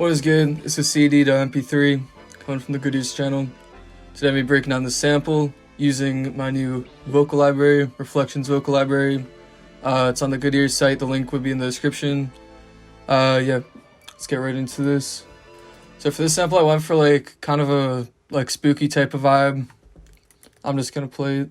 What is good? It's a CD to MP3 coming from the Goodears channel. Today I'm going to be breaking down the sample using my new vocal library, Reflections vocal library. It's on the goodears site. The link would be in the description. Yeah, let's get right into this. So for this sample I went for like kind of a spooky type of vibe. I'm just going to play it.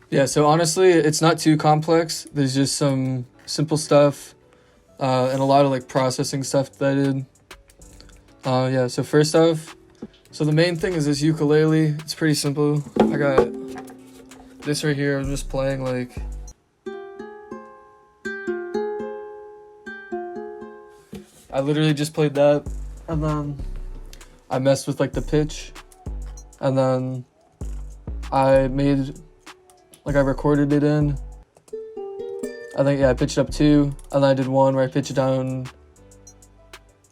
Yeah, so honestly, it's not too complex. There's just some simple stuff and a lot of processing stuff that I did. Yeah, so first off, so the main thing is this ukulele. It's pretty simple. I got this right here. I'm just playing I literally just played that, and then I messed with the pitch, and then I made I recorded it in. I think, yeah, I pitched up 2, and then I did one where I pitched down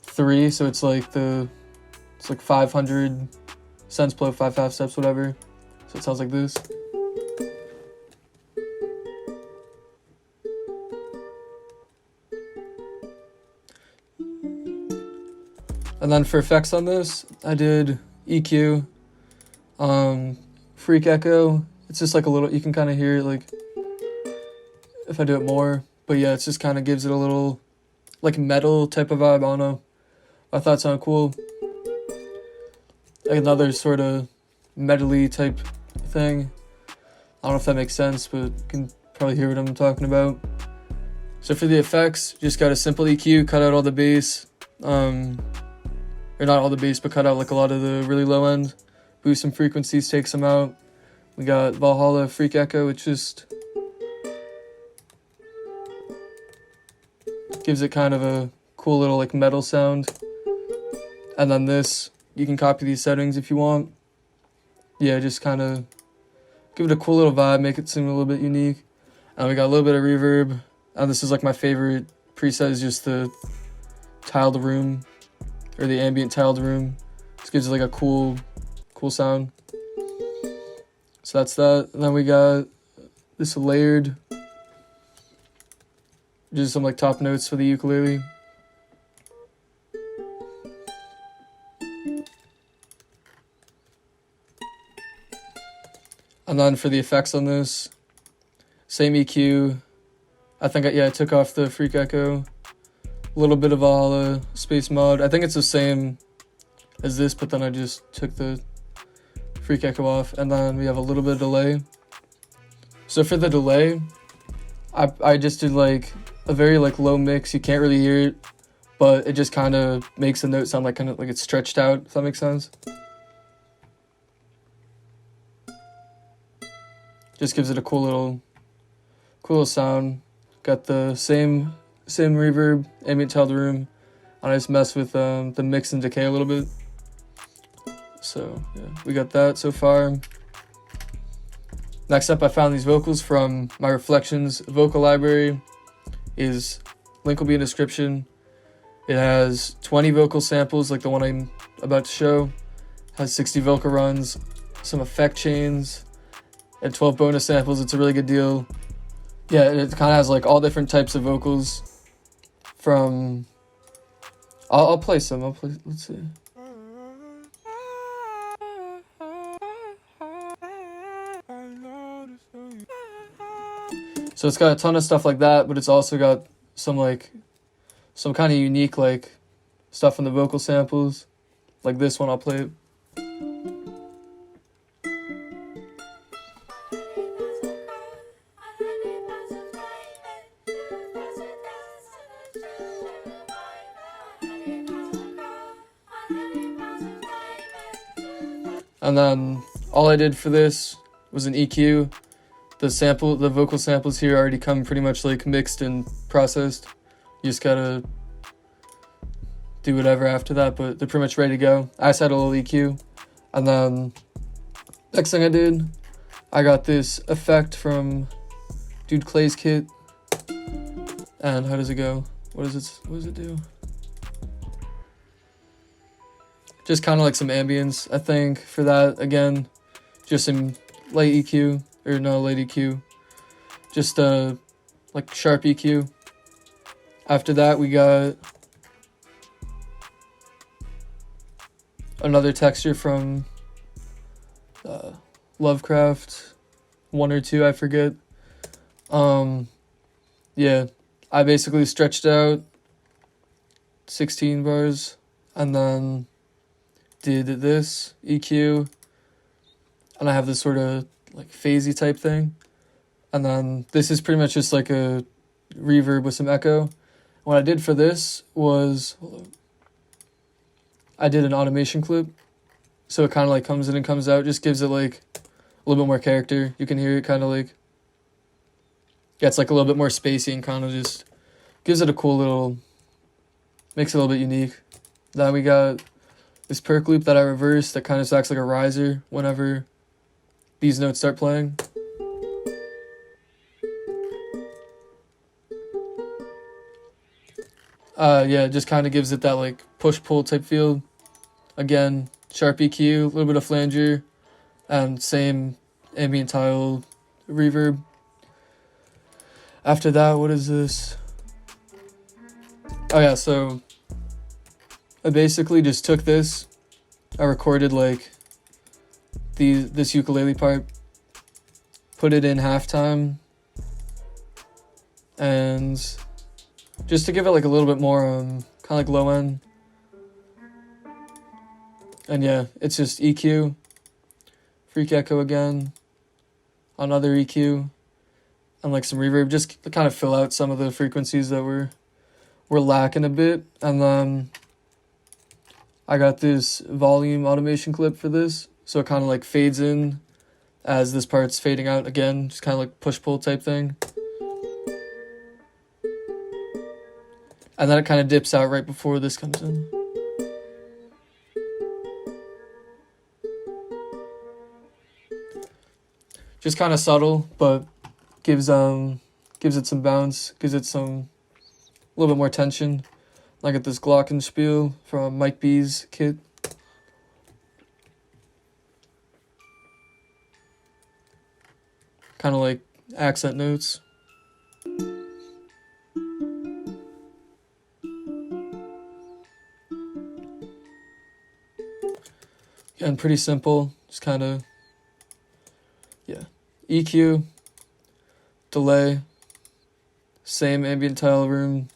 3, so it's 500 cents below 5/5 steps, whatever. So it sounds like this. And then for effects on this, I did EQ, freak echo. It's just a little, you can kind of hear it if I do it more. But yeah, it just kind of gives it a little metal type of vibe. I don't know. I thought it sounded cool. Another sort of metally type thing. I don't know if that makes sense, but you can probably hear what I'm talking about. So for the effects, just got a simple EQ, cut out all the bass. Or not all the bass, but cut out a lot of the really low end. Boost some frequencies, take some out. We got Valhalla Freak Echo, which just gives it kind of a cool little metal sound. And then this, you can copy these settings if you want. Yeah, just kind of give it a cool little vibe, make it seem a little bit unique. And we got a little bit of reverb. And this is my favorite preset, is just the tiled room, or the ambient tiled room. Just gives it a cool sound. So that's that. And then we got this layered, just some top notes for the ukulele. And then for the effects on this, same EQ. I think I took off the freak echo. A little bit of all space mod. I think it's the same as this, but then I just took the freak echo off. And then we have a little bit of delay. So for the delay, I just did a very low mix. You can't really hear it, but it just kind of makes the note sound like it's stretched out, if that makes sense. Just gives it a cool little sound. Got the same reverb, ambient tiled room. I just mess with the mix and decay a little bit. So yeah, we got that so far. Next up, I found these vocals from my Reflections vocal library. Link will be in the description. It has 20 vocal samples the one I'm about to show. Has 60 vocal runs, some effect chains, and 12 bonus samples. It's a really good deal. Yeah, it kind of has all different types of vocals from... I'll play some. Let's see. So it's got a ton of stuff like that, but it's also got some kind of unique stuff in the vocal samples. Like this one, I'll play it. And then all I did for this was an EQ. The vocal samples here already come pretty much mixed and processed. You just gotta do whatever after that, but they're pretty much ready to go. I just had a little EQ. And then next thing I did, I got this effect from Dude Clay's kit. And how does it go? What does it do? Just kind of like some ambience, I think, for that. Again, just some light EQ, or no, light EQ. Just like sharp EQ. After that, we got another texture from Lovecraft 1 or 2, I forget. Yeah, I basically stretched out 16 bars and then did this EQ, and I have this sort of like phasey type thing, and then this is pretty much just like a reverb with some echo. What I did for this was I did an automation clip, so it kind of like comes in and comes out, just gives it like a little bit more character. You can hear it kind of like, yeah, it's like a little bit more spacey and kind of just gives it a cool little, makes it a little bit unique. Then we got this perk loop that I reversed that kind of acts like a riser whenever these notes start playing. Yeah, it just kind of gives it that like push-pull type feel. Again, sharp EQ, a little bit of flanger, and same ambient tile reverb. After that, what is this? Oh yeah, so I basically just took this, I recorded like this ukulele part, put it in halftime, and just to give it like a little bit more kind of like low end. And yeah, it's just EQ, freak echo again, another EQ, and like some reverb, just to kind of fill out some of the frequencies that were lacking a bit. And then I got this volume automation clip for this, so it kind of like fades in as this part's fading out again, just kind of like push-pull type thing. And then it kind of dips out right before this comes in. Just kind of subtle, but gives it some bounce, gives it some a little bit more tension. I got this glockenspiel from Mike B's kit. Kind of like accent notes. And pretty simple, just kind of, yeah. EQ, delay, same ambient tile room,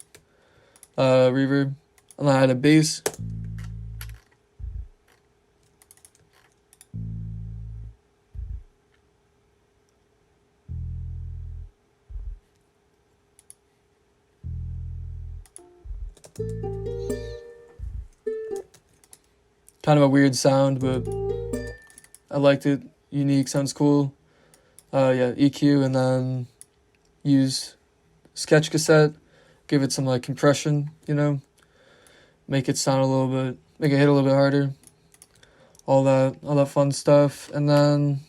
reverb, and I had a bass. Kind of a weird sound, but I liked it. Unique, sounds cool. Yeah, EQ, and then use sketch cassette, give it some like compression, you know, make it sound a little bit, make it hit a little bit harder. All that fun stuff, and then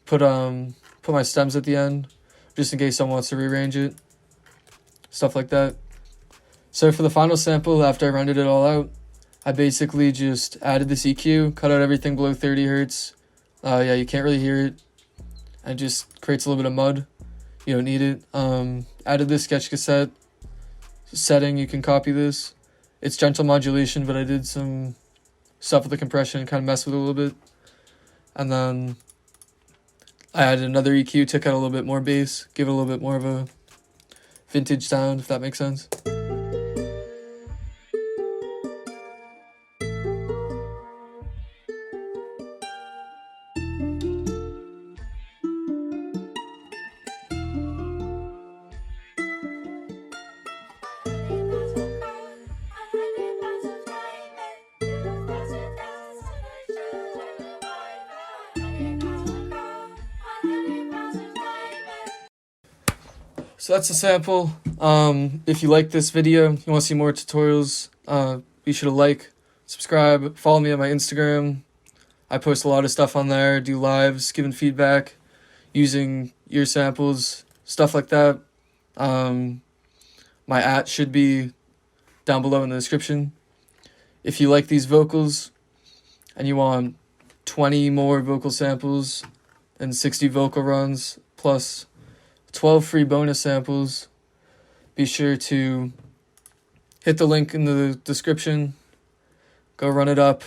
put my stems at the end, just in case someone wants to rearrange it, stuff like that. So for the final sample, after I rendered it all out, I basically just added this EQ, cut out everything below 30 hertz. Yeah, you can't really hear it. It just creates a little bit of mud. You don't need it. Added this sketch cassette setting. You can copy this. It's gentle modulation, but I did some stuff with the compression and kind of mess with it a little bit. And then I added another EQ, took out a little bit more bass, give it a little bit more of a vintage sound, if that makes sense. So that's a sample. If you like this video, you want to see more tutorials, be sure to like, subscribe, follow me on my Instagram. I post a lot of stuff on there, do lives, giving feedback, using ear samples, stuff like that. My @ should be down below in the description. If you like these vocals and you want 20 more vocal samples and 60 vocal runs plus 12 free bonus samples, be sure to hit the link in the description. Go run it up.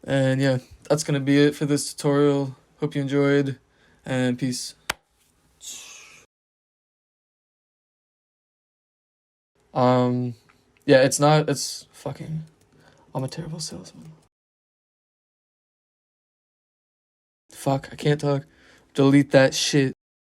And yeah, that's going to be it for this tutorial. Hope you enjoyed, and peace. Yeah, it's fucking, I'm a terrible salesman. Fuck, I can't talk. Delete that shit.